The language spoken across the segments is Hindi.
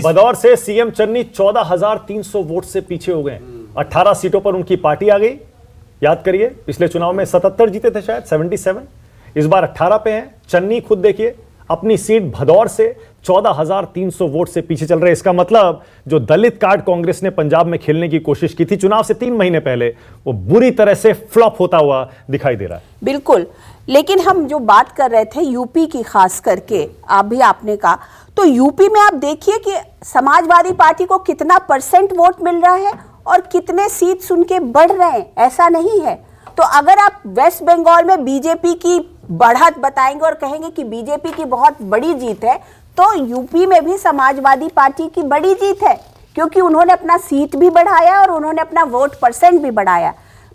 भदौर से सीएम चन्नी 14,300 वोट से पीछे हो गए। 18 सीटों पर उनकी पार्टी आ गई। याद करिए, पिछले चुनाव में 77 जीते थे, शायद 77। इस बार 18 पे हैं। चन्नी खुद देखिए अपनी सीट भदौर से 14,300 वोट से पीछे चल रहे। इसका मतलब जो दलित कार्ड कांग्रेस ने पंजाब में खेलने की कोशिश की थी चुनाव से 3 महीने पहले, वो बुरी तरह से फ्लॉप होता हुआ दिखाई दे रहा है। बिल्कुल, लेकिन हम जो बात कर रहे थे यूपी की, खास करके आपने कहा, तो यूपी में आप देखिए कि समाजवादी पार्टी को कितना % वोट मिल रहा है और कितने सीट सुन के बढ़ रहे हैं, ऐसा नहीं है। तो अगर आप वेस्ट बंगाल में बीजेपी की बढ़त बताएंगे और कहेंगे कि बीजेपी की बहुत बड़ी जीत है, तो यूपी में भी समाजवादी पार्टी की बड़ी जीत है, क्योंकि उन्होंने अपना सीट भी बढ़ाया और उन्होंने अपना वोट % भी बढ़ाया।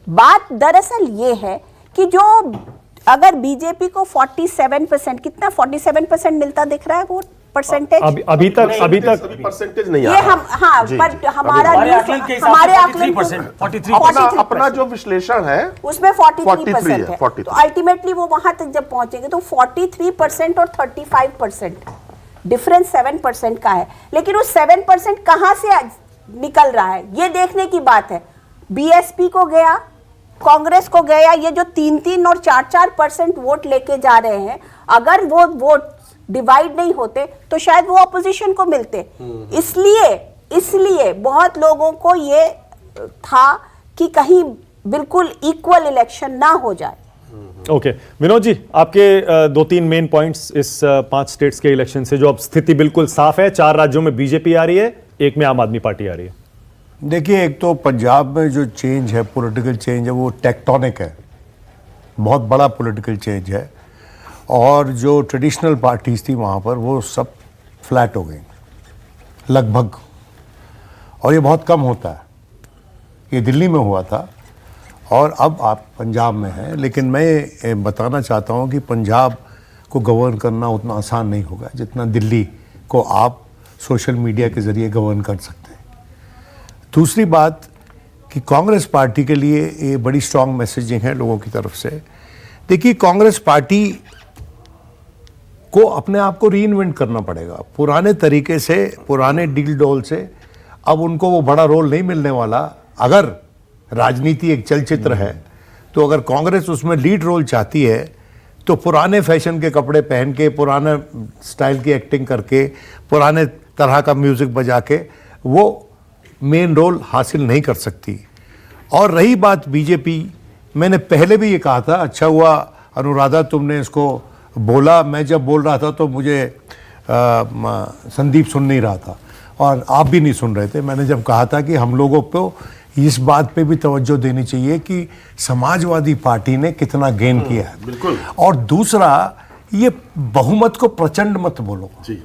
बात दरअसल ये है कि जो अगर बीजेपी को 47%, कितना 47% मिलता दिख रहा है वोट परसेंटेज, अभी तक परसेंटेज नहीं ये हम, हाँ, पर हमारे आकलन 43 अपना जो विश्लेषण है उसमें 43% है। तो अल्टीमेटली वो वहां तक जब पहुंचेंगे तो 43% और 35% डिफरेंस 7% का है। लेकिन वो 7% कहां से निकल रहा है ये देखने की बात है। बीएसपी को गया, कांग्रेस को गया, ये जो 3-3 और 4-4% वोट लेके जा रहे हैं, अगर वो वोट डिवाइड नहीं होते तो शायद वो ऑपोजिशन को मिलते। इसलिए बहुत लोगों को ये था कि कहीं बिल्कुल इक्वल इलेक्शन ना हो जाए। ओके, विनोद जी, आपके 2-3 मेन पॉइंट्स इस 5 स्टेट्स के इलेक्शन से, जो अब स्थिति बिल्कुल साफ है। 4 राज्यों में बीजेपी आ रही है, 1 में आम आदमी पार्टी आ रही है। देखिए, एक तो पंजाब में जो चेंज है, पॉलिटिकल चेंज है, वो टेक्टोनिक है, बहुत बड़ा पॉलिटिकल चेंज है। और जो ट्रेडिशनल पार्टीज थी वहाँ पर, वो सब फ्लैट हो गई लगभग, और ये बहुत कम होता है। ये दिल्ली में हुआ था और अब आप पंजाब में हैं। लेकिन मैं बताना चाहता हूँ कि पंजाब को गवर्न करना उतना आसान नहीं होगा जितना दिल्ली को आप सोशल मीडिया के ज़रिए गवर्न कर सकते हैं। दूसरी बात कि कांग्रेस पार्टी के लिए ये बड़ी स्ट्रॉन्ग मैसेजिंग है लोगों की तरफ से। देखिए, कांग्रेस पार्टी को अपने आप को रीइन्वेंट करना पड़ेगा। पुराने तरीके से, पुराने डील डोल से अब उनको वो बड़ा रोल नहीं मिलने वाला। अगर राजनीति एक चलचित्र है, तो अगर कांग्रेस उसमें लीड रोल चाहती है तो पुराने फैशन के कपड़े पहन के, पुराने स्टाइल की एक्टिंग करके, पुराने तरह का म्यूज़िक बजा के वो मेन रोल हासिल नहीं कर सकती। और रही बात बीजेपी, मैंने पहले भी ये कहा था, अच्छा हुआ अनुराधा तुमने इसको बोला। मैं जब बोल रहा था तो मुझे संदीप सुन नहीं रहा था और आप भी नहीं सुन रहे थे। मैंने जब कहा था कि हम लोगों को इस बात पे भी तवज्जो देनी चाहिए कि समाजवादी पार्टी ने कितना गेन किया है। बिल्कुल। और दूसरा, ये बहुमत को प्रचंड मत बोलो। जी।